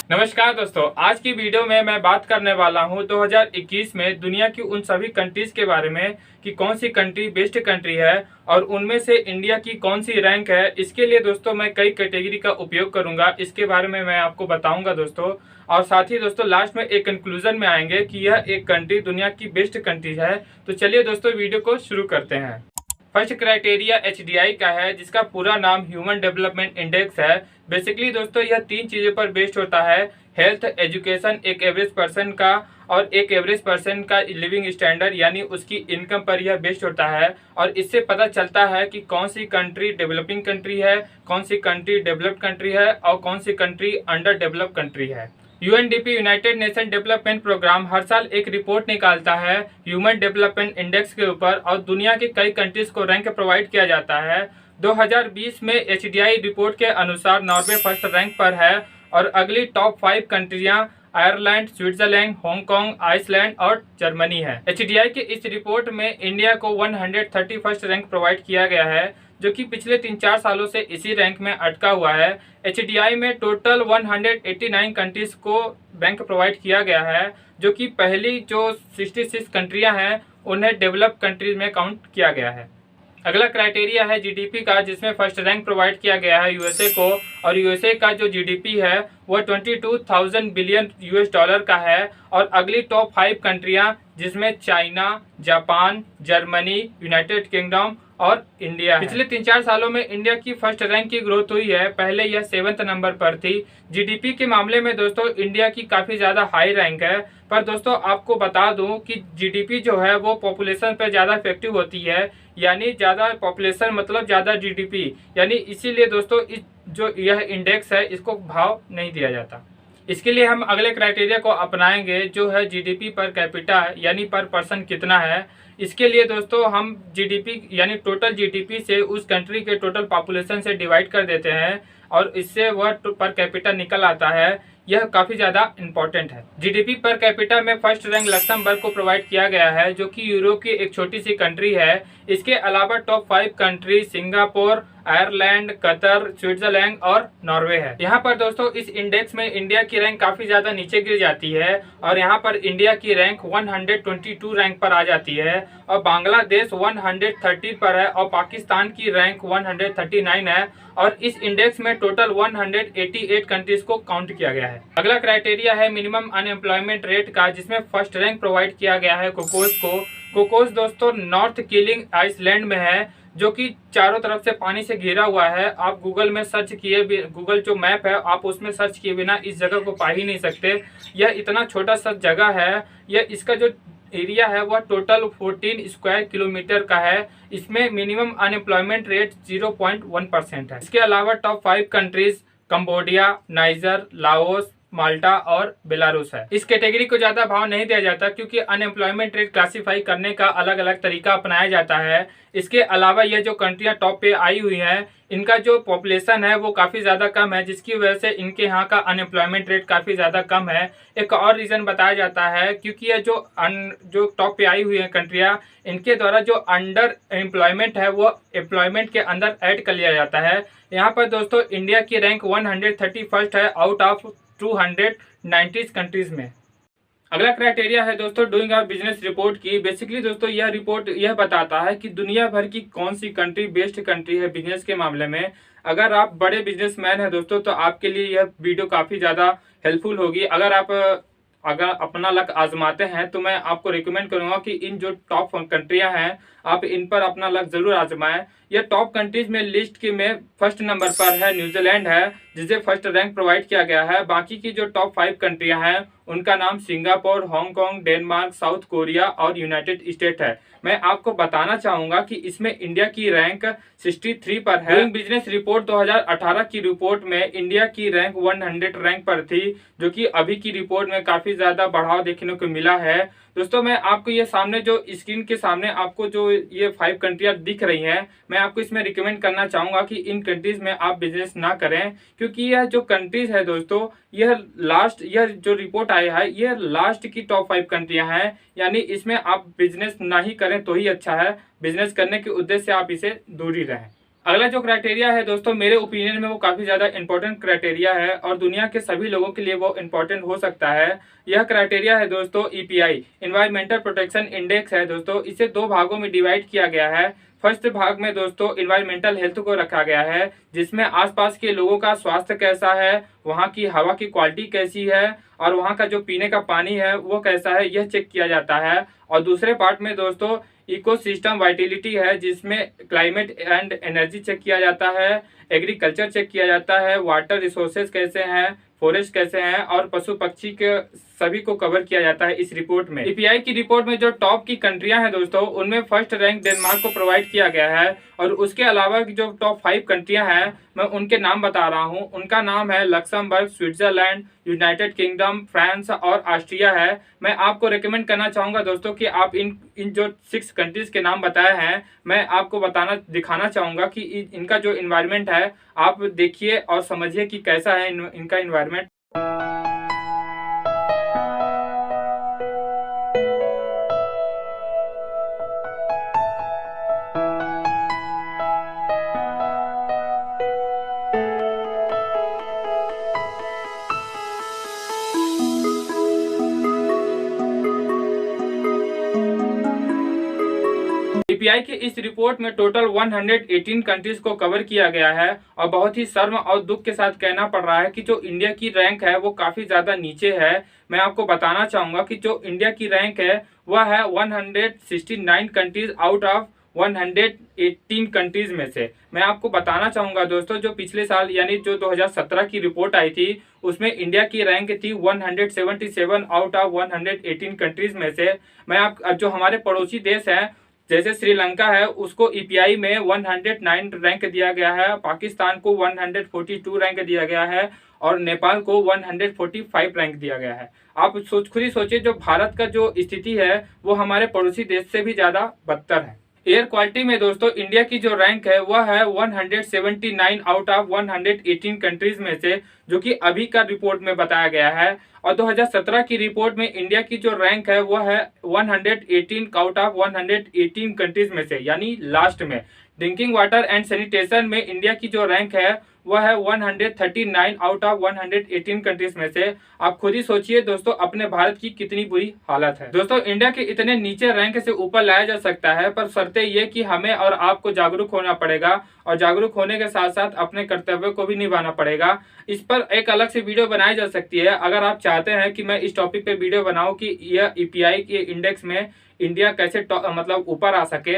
नमस्कार दोस्तों, आज की वीडियो में मैं बात करने वाला हूं 2021 में दुनिया की उन सभी कंट्रीज के बारे में कि कौन सी कंट्री बेस्ट कंट्री है और उनमें से इंडिया की कौन सी रैंक है। इसके लिए दोस्तों मैं कई कैटेगरी का उपयोग करूंगा, इसके बारे में मैं आपको बताऊंगा दोस्तों। और साथ ही दोस्तों लास्ट में एक कंक्लूजन में आएंगे कि यह एक कंट्री दुनिया की बेस्ट कंट्री है। तो चलिए दोस्तों वीडियो को शुरू करते हैं। फर्स्ट क्राइटेरिया HDI का है, जिसका पूरा नाम ह्यूमन डेवलपमेंट इंडेक्स है। बेसिकली दोस्तों यह तीन चीज़ों पर बेस्ड होता है: हेल्थ, एजुकेशन एक एवरेज पर्सन का, और एक एवरेज पर्सन का लिविंग स्टैंडर्ड यानी उसकी इनकम पर यह बेस्ड होता है। और इससे पता चलता है कि कौन सी कंट्री डेवलपिंग कंट्री है, कौन सी कंट्री डेवलप्ड कंट्री है और कौन सी कंट्री अंडर डेवलप्ड कंट्री है। UNDP United Nation Development Programme हर साल एक रिपोर्ट निकालता है ह्यूमन डेवलपमेंट इंडेक्स के ऊपर, और दुनिया के कई कंट्रीज को रैंक प्रोवाइड किया जाता है। 2020 में HDI रिपोर्ट के अनुसार नॉर्वे फर्स्ट रैंक पर है, और अगली टॉप 5 कंट्रियां आयरलैंड, स्विट्जरलैंड, हांगकांग, आइसलैंड और जर्मनी है। HDI के इस रिपोर्ट में इंडिया को 131st रैंक प्रोवाइड किया गया है, जो कि पिछले 3-4 सालों से इसी रैंक में अटका हुआ है। HDI में टोटल 189 कंट्रीज को रैंक प्रोवाइड किया गया है, जो कि पहली जो 66 कंट्रियां हैं उन्हें डेवलप्ड कंट्रीज में काउंट किया गया है। अगला क्राइटेरिया है GDP का, जिसमें फर्स्ट रैंक प्रोवाइड किया गया है USA को, और USA का जो GDP है वह 22,000 बिलियन US डॉलर का है। और अगली टॉप 5 कंट्रियां जिसमें China, Japan, Germany, United kingdom और इंडिया है। पिछले 3-4 सालों में इंडिया की फर्स्ट रैंक की ग्रोथ हुई है, पहले यह 7th नंबर पर थी। GDP के मामले में दोस्तों इंडिया की काफ़ी ज़्यादा हाई रैंक है। पर दोस्तों आपको बता दूं कि GDP जो है वो पॉपुलेशन पर ज़्यादा इफेक्टिव होती है, यानी ज़्यादा पॉपुलेशन मतलब ज़्यादा GDP, यानी इसीलिए दोस्तों इस जो यह इंडेक्स है इसको भाव नहीं दिया जाता। इसके लिए हम अगले क्राइटेरिया को अपनाएंगे, जो है GDP पर कैपिटा यानी पर पर्सन कितना है। इसके लिए दोस्तों हम GDP यानी टोटल GDP से उस कंट्री के टोटल पॉपुलेशन से डिवाइड कर देते हैं, और इससे वह पर कैपिटा निकल आता है। यह काफ़ी ज़्यादा इंपॉर्टेंट है। GDP पर कैपिटा में फर्स्ट रैंक लक्समबर्ग को प्रोवाइड किया गया है, जो कि यूरोप की एक छोटी सी कंट्री है। इसके अलावा top 5 country Singapore, Ireland, Qatar, Switzerland और नॉर्वे है। यहाँ पर दोस्तों इस इंडेक्स में इंडिया की रैंक काफ़ी ज़्यादा नीचे गिर जाती है, और यहाँ पर इंडिया की रैंक 122 रैंक पर आ जाती है, और बांग्लादेश 130 पर है, और पाकिस्तान की रैंक 139 है। और इस इंडेक्स में टोटल 188 कंट्रीज को काउंट किया गया है। अगला क्राइटेरिया है मिनिमम अनएम्प्लॉयमेंट रेट का, जिसमें फर्स्ट रैंक प्रोवाइड किया गया है कोकोस को। कोकोस दोस्तों नॉर्थ किलिंग आइसलैंड में है, जो कि चारों तरफ से पानी से घिरा हुआ है। आप गूगल में सर्च किए, गूगल जो मैप है आप उसमें सर्च किए बिना इस जगह को पा ही नहीं सकते। यह इतना छोटा सा जगह है। यह इसका जो एरिया है वह टोटल 14 स्क्वायर किलोमीटर का है। इसमें मिनिमम अनएम्प्लॉयमेंट रेट 0.1% है। इसके अलावा top 5 countries Cambodia, Niger, Laos, Malta और बेलारूस है। इस कैटेगरी को ज्यादा भाव नहीं दिया जाता, क्योंकि अनएम्प्लॉयमेंट रेट क्लासीफाई करने का अलग अलग तरीका अपनाया जाता है। इसके अलावा ये जो कंट्रियां टॉप पे आई हुई हैं, इनका जो पॉपुलेशन है वो काफ़ी ज़्यादा कम है, जिसकी वजह से इनके यहाँ का अनएम्प्लॉयमेंट रेट काफ़ी ज़्यादा कम है। एक और रीज़न बताया जाता है, क्योंकि ये जो टॉप पे आई हुई हैं कंट्रियाँ, इनके द्वारा जो अंडर एम्प्लॉयमेंट है वो एम्प्लॉयमेंट के अंदर ऐड कर लिया जाता है। यहाँ पर दोस्तों इंडिया की रैंक 131st है आउट ऑफ 290 कंट्रीज़ में। अगला क्राइटेरिया है दोस्तों डूइंग अ बिजनेस रिपोर्ट की। बेसिकली दोस्तों यह रिपोर्ट यह बताता है कि दुनिया भर की कौन सी कंट्री बेस्ट कंट्री है बिजनेस के मामले में। अगर आप बड़े बिजनेसमैन हैं दोस्तों, तो आपके लिए यह वीडियो काफ़ी ज़्यादा हेल्पफुल होगी। अगर अपना लक आजमाते हैं तो मैं आपको रिकमेंड करूंगा कि इन जो टॉप कंट्रियां हैं आप इन पर अपना लक जरूर आजमाएं। यह टॉप कंट्रीज में लिस्ट के में फर्स्ट नंबर पर है न्यूजीलैंड है, जिसे फर्स्ट रैंक प्रोवाइड किया गया है। बाकी की जो टॉप 5 कंट्रियां हैं उनका नाम Singapore, Hong Kong, Denmark, south Korea और यूनाइटेड स्टेट है। मैं आपको बताना चाहूंगा कि इसमें इंडिया की रैंक 63 पर है। डूइंग बिजनेस रिपोर्ट 2018 की रिपोर्ट में इंडिया की रैंक 100 रैंक पर थी, जो कि अभी की रिपोर्ट में काफी ज्यादा बढ़ाव देखने को मिला है। दोस्तों मैं आपको ये सामने जो स्क्रीन के सामने आपको जो ये 5 कंट्रियां दिख रही हैं, मैं आपको इसमें रिकमेंड करना चाहूंगा कि इन कंट्रीज में आप बिजनेस ना करें, क्योंकि यह जो कंट्रीज है दोस्तों यह जो रिपोर्ट आया है यह लास्ट की टॉप 5 कंट्रियां हैं, यानी इसमें आप बिजनेस ना ही करें तो ही अच्छा है। बिजनेस करने के उद्देश्य से आप इसे दूर ही रहें। अगला जो क्राइटेरिया है दोस्तों, मेरे ओपिनियन में वो काफ़ी ज़्यादा इंपॉर्टेंट क्राइटेरिया है और दुनिया के सभी लोगों के लिए वो इंपॉर्टेंट हो सकता है। यह क्राइटेरिया है दोस्तों ईपीआई, इन्वायरमेंटल प्रोटेक्शन इंडेक्स है दोस्तों। इसे दो भागों में डिवाइड किया गया है। फर्स्ट भाग में दोस्तों इन्वायरमेंटल हेल्थ को रखा गया है, जिसमें आसपास के लोगों का स्वास्थ्य कैसा है, वहाँ की हवा की क्वालिटी कैसी है और वहाँ का जो पीने का पानी है वो कैसा है, यह चेक किया जाता है। और दूसरे पार्ट में दोस्तों इकोसिस्टम वाइटिलिटी है, जिसमें क्लाइमेट एंड एनर्जी चेक किया जाता है, एग्रीकल्चर चेक किया जाता है, वाटर रिसोर्सेज कैसे हैं, फॉरेस्ट कैसे हैं और पशु पक्षी के सभी को कवर किया जाता है इस रिपोर्ट में। ईपीआई की रिपोर्ट में जो टॉप की कंट्रियां हैं दोस्तों, उनमें फर्स्ट रैंक डेनमार्क को प्रोवाइड किया गया है और उसके अलावा जो टॉप 5 कंट्रियां हैं मैं उनके नाम बता रहा हूं। उनका नाम है Luxembourg, Switzerland, United kingdom, France और ऑस्ट्रिया है। मैं आपको रिकमेंड करना चाहूंगा दोस्तों कि आप इन जो 6 कंट्रीज के नाम बताए हैं, मैं आपको दिखाना चाहूंगा कि इनका जो इन्वायरमेंट है आप देखिए और समझिए कि कैसा है इनका इन्वायरमेंट। ईपीआई की इस रिपोर्ट में टोटल 118 कंट्रीज को कवर किया गया है और बहुत ही शर्म और दुख के साथ कहना पड़ रहा है कि जो इंडिया की रैंक है वो काफी ज्यादा नीचे है। मैं आपको बताना चाहूंगा कि जो इंडिया की रैंक है वह है 169 कंट्रीज आउट ऑफ 118 कंट्रीज में से। मैं आपको बताना चाहूंगा दोस्तों, जो पिछले साल यानी जो 2017 की रिपोर्ट आई थी उसमें इंडिया की रैंक थी 177 आउट ऑफ 118 कंट्रीज में से। जो हमारे पड़ोसी देश हैं जैसे श्रीलंका है, उसको ईपीआई में 109 रैंक दिया गया है, पाकिस्तान को 142 रैंक दिया गया है और नेपाल को 145 रैंक दिया गया है। आप खुद ही सोचिए, जो भारत का जो स्थिति है वो हमारे पड़ोसी देश से भी ज्यादा बदतर है। एयर क्वालिटी में दोस्तों इंडिया की जो रैंक है वह है 179 आउट ऑफ 118 कंट्रीज में से, जो कि अभी का रिपोर्ट में बताया गया है। और 2017 की रिपोर्ट में इंडिया की जो रैंक है वह है 118 आउट ऑफ 118 कंट्रीज में से, यानी लास्ट में। ड्रिंकिंग वाटर एंड सैनिटेशन में इंडिया की जो रैंक है वह है 139 आउट ऑफ 118 कंट्रीज में से। आप खुद ही सोचिए दोस्तों अपने भारत की कितनी बुरी हालत है। दोस्तों इंडिया के इतने नीचे रैंक से ऊपर लाया जा सकता है, पर शर्तें ये कि हमें और आपको जागरूक होना पड़ेगा और जागरूक होने के साथ साथ अपने कर्तव्य को भी निभाना पड़ेगा। इस पर एक अलग से वीडियो बनाई जा सकती है। अगर आप चाहते हैं कि मैं इस टॉपिक पे वीडियो बनाऊं कि यह ईपीआई के इंडेक्स में इंडिया कैसे मतलब ऊपर आ सके,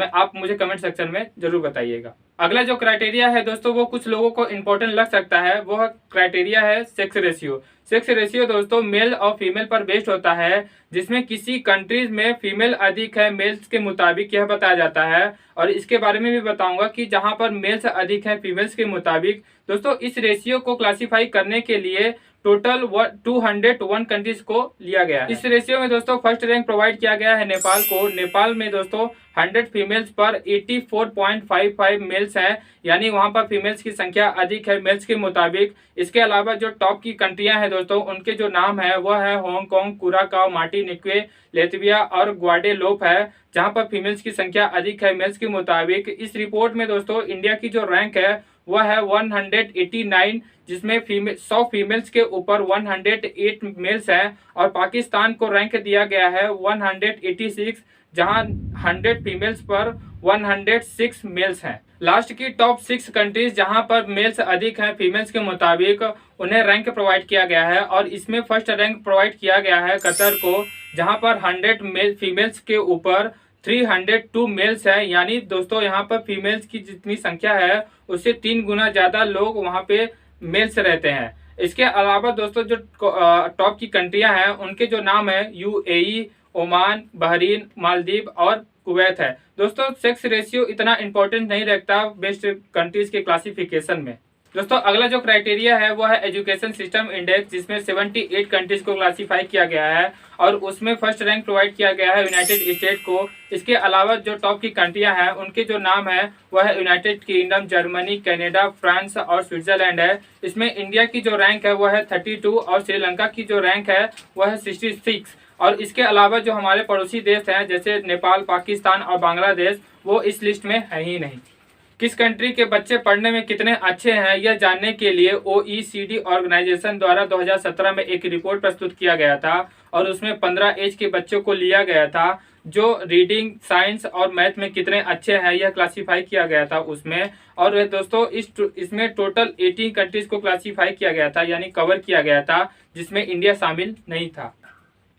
आप मुझे कमेंट सेक्शन में जरूर बताइएगा। अगला जो क्राइटेरिया है दोस्तों वो कुछ लोगों को इंपॉर्टेंट लग सकता है, वो क्राइटेरिया है सेक्स रेशियो। सेक्स रेशियो दोस्तों मेल और फीमेल पर बेस्ड होता है, जिसमें किसी कंट्रीज में फीमेल अधिक है मेल्स के मुताबिक, यह बताया जाता है। और इसके बारे में भी बताऊंगा कि जहां पर मेल्स अधिक है फीमेल्स के मुताबिक। दोस्तों इस रेशियो को क्लासिफाई करने के लिए टोटल 201 कंट्रीज को लिया गया है। इस रेशियो में दोस्तों फर्स्ट रैंक प्रोवाइड किया गया है नेपाल को। नेपाल में दोस्तों 100 फीमेल्स पर 84.55 मेल्स हैं, यानी वहां पर फीमेल्स की संख्या अधिक है मेल्स के मुताबिक। इसके अलावा जो टॉप की कंट्रियां हैं दोस्तों उनके जो नाम है वह है हांगकांग, कुराकाओ, मार्टिनिक्वे, लेत्विया और ग्वाडेलोप है, जहां पर फीमेल्स की संख्या अधिक है मेल्स के मुताबिक। इस रिपोर्ट में दोस्तों इंडिया की जो रैंक है वह है 189, जिसमें 100 फीमेल्स के ऊपर 108 मेल्स हैं। और पाकिस्तान को रैंक दिया गया है 186, जहां 100 फीमेल्स पर 106 मेल्स हैं। लास्ट की टॉप 6 कंट्रीज जहां पर मेल्स अधिक हैं फीमेल्स के मुताबिक, उन्हें रैंक प्रोवाइड किया गया है। और इसमें फर्स्ट रैंक प्रोवाइड किया गया है कतर को, जहां पर 100 फीमेल्स के ऊपर 302 मेल्स है, यानी दोस्तों यहाँ पर फीमेल्स की जितनी संख्या है उससे 3 गुना ज्यादा लोग वहाँ पे मेल्स रहते हैं। इसके अलावा दोस्तों जो टॉप की कंट्रियां हैं उनके जो नाम है यूएई, ओमान, बहरीन, मालदीव और कुवैत है। दोस्तों सेक्स रेशियो इतना इंपॉर्टेंट नहीं रखता बेस्ट कंट्रीज के क्लासिफिकेशन में। दोस्तों अगला जो क्राइटेरिया है वो है एजुकेशन सिस्टम इंडेक्स, जिसमें 78 कंट्रीज को क्लासिफाई किया गया है और उसमें फर्स्ट रैंक प्रोवाइड किया गया है यूनाइटेड स्टेट को। इसके अलावा जो टॉप की कंट्रियां हैं उनके जो नाम है वह है United kingdom, Germany, Canada, France और स्विट्जरलैंड है। इसमें इंडिया की जो रैंक है वह है 32 और श्रीलंका की जो रैंक है वह है 66। और इसके अलावा जो हमारे पड़ोसी देश हैं जैसे नेपाल, पाकिस्तान और बांग्लादेश, वो इस लिस्ट में है ही नहीं। किस कंट्री के बच्चे पढ़ने में कितने अच्छे हैं, यह जानने के लिए OECD ऑर्गेनाइजेशन द्वारा 2017 में एक रिपोर्ट प्रस्तुत किया गया था और उसमें 15 एज के बच्चों को लिया गया था जो रीडिंग, साइंस और मैथ में कितने अच्छे हैं यह क्लासीफाई किया गया था उसमें। और दोस्तों इसमें टोटल 18 कंट्रीज को क्लासीफाई किया गया था, यानी कवर किया गया था, जिसमें इंडिया शामिल नहीं था।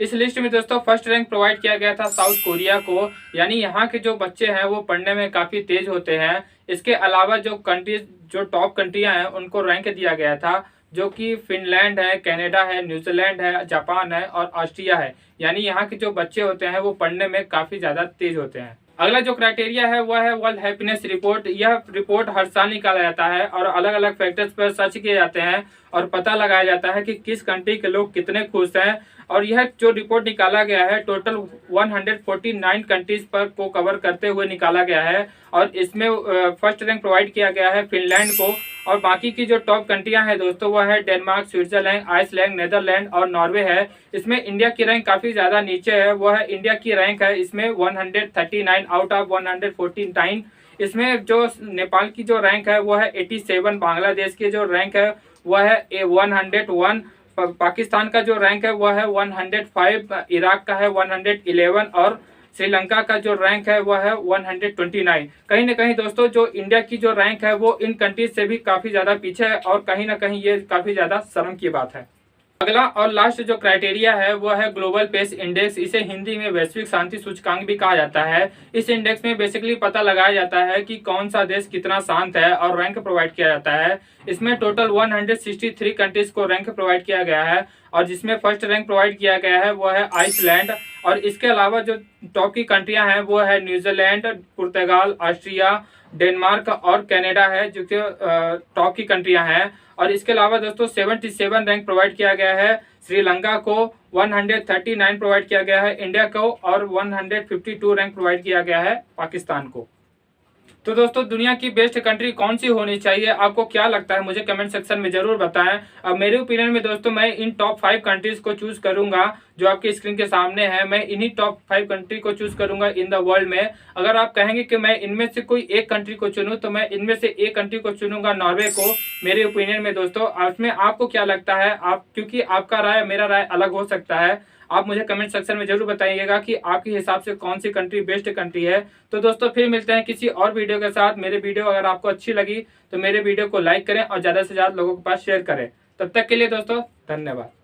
इस लिस्ट में दोस्तों फर्स्ट रैंक प्रोवाइड किया गया था साउथ कोरिया को, यानी यहाँ के जो बच्चे हैं वो पढ़ने में काफ़ी तेज होते हैं। इसके अलावा जो कंट्रीज, जो टॉप कंट्रियाँ हैं उनको रैंक दिया गया था, जो कि फिनलैंड है, कनाडा है, न्यूजीलैंड है, जापान है और ऑस्ट्रिया है। यानी यहाँ के जो बच्चे होते हैं वो पढ़ने में काफ़ी ज़्यादा तेज होते हैं। अगला जो क्राइटेरिया है वह है वर्ल्ड हैप्पीनेस रिपोर्ट। यह रिपोर्ट हर साल निकाला जाता है और अलग अलग फैक्टर्स पर सर्च किए जाते हैं और पता लगाया जाता है कि किस कंट्री के लोग कितने खुश हैं। और यह जो रिपोर्ट निकाला गया है टोटल 149 कंट्रीज पर को कवर करते हुए निकाला गया है और इसमें फर्स्ट रैंक प्रोवाइड किया गया है फिनलैंड को। और बाकी की जो टॉप कंट्रियां हैं दोस्तों वह है डेनमार्क, स्विट्जरलैंड, आइसलैंड, नेदरलैंड और नॉर्वे है। इसमें इंडिया की रैंक काफ़ी ज़्यादा नीचे है, वह है इंडिया की रैंक है इसमें 139 आउट ऑफ 149। इसमें जो नेपाल की जो रैंक है वह है 87, बांग्लादेश की जो रैंक है वह है 101, पाकिस्तान का जो रैंक है वह है 105, इराक का है 111 और श्रीलंका का जो रैंक है वह है 129। कहीं ना कहीं दोस्तों जो इंडिया की जो रैंक है वो इन कंट्रीज से भी काफ़ी ज़्यादा पीछे है और कहीं ना कहीं ये काफ़ी ज़्यादा शर्म की बात है। अगला और लास्ट जो क्राइटेरिया है वह है ग्लोबल पीस इंडेक्स। इसे हिंदी में वैश्विक शांति सूचकांक भी कहा जाता है। इस इंडेक्स में बेसिकली पता लगाया जाता है कि कौन सा देश कितना शांत है और रैंक प्रोवाइड किया जाता है। इसमें टोटल 163 कंट्रीज को रैंक प्रोवाइड किया गया है और जिसमें फर्स्ट रैंक प्रोवाइड किया गया है वह है आइसलैंड। और इसके अलावा जो टॉप की कंट्रियां हैं वो है न्यूजीलैंड, पुर्तगाल, ऑस्ट्रिया, डेनमार्क और कनाडा है, जो कि टॉप की कंट्रियां हैं। और इसके अलावा दोस्तों 77 रैंक प्रोवाइड किया गया है श्रीलंका को, 139 प्रोवाइड किया गया है इंडिया को और 152 रैंक प्रोवाइड किया गया है पाकिस्तान को। तो दोस्तों दुनिया की बेस्ट कंट्री कौन सी होनी चाहिए, आपको क्या लगता है मुझे कमेंट सेक्शन में जरूर बताएं। अब मेरे ओपिनियन में दोस्तों मैं इन टॉप 5 कंट्रीज को चूज करूंगा जो आपकी स्क्रीन के सामने है। मैं इन्हीं टॉप 5 कंट्री को चूज करूंगा इन द वर्ल्ड में। अगर आप कहेंगे कि मैं इनमें से कोई एक कंट्री को चुनूं तो मैं इनमें से एक कंट्री को चुनूंगा, नॉर्वे को, मेरे ओपिनियन में दोस्तों। उसमें आपको क्या लगता है, आप क्योंकि आपका राय मेरा राय अलग हो सकता है, आप मुझे कमेंट सेक्शन में जरूर बताइएगा कि आपके हिसाब से कौन सी कंट्री बेस्ट कंट्री है। तो दोस्तों फिर मिलते हैं किसी और वीडियो के साथ। मेरे वीडियो अगर आपको अच्छी लगी तो मेरे वीडियो को लाइक करें और ज़्यादा से ज़्यादा लोगों के पास शेयर करें। तब तक के लिए दोस्तों धन्यवाद।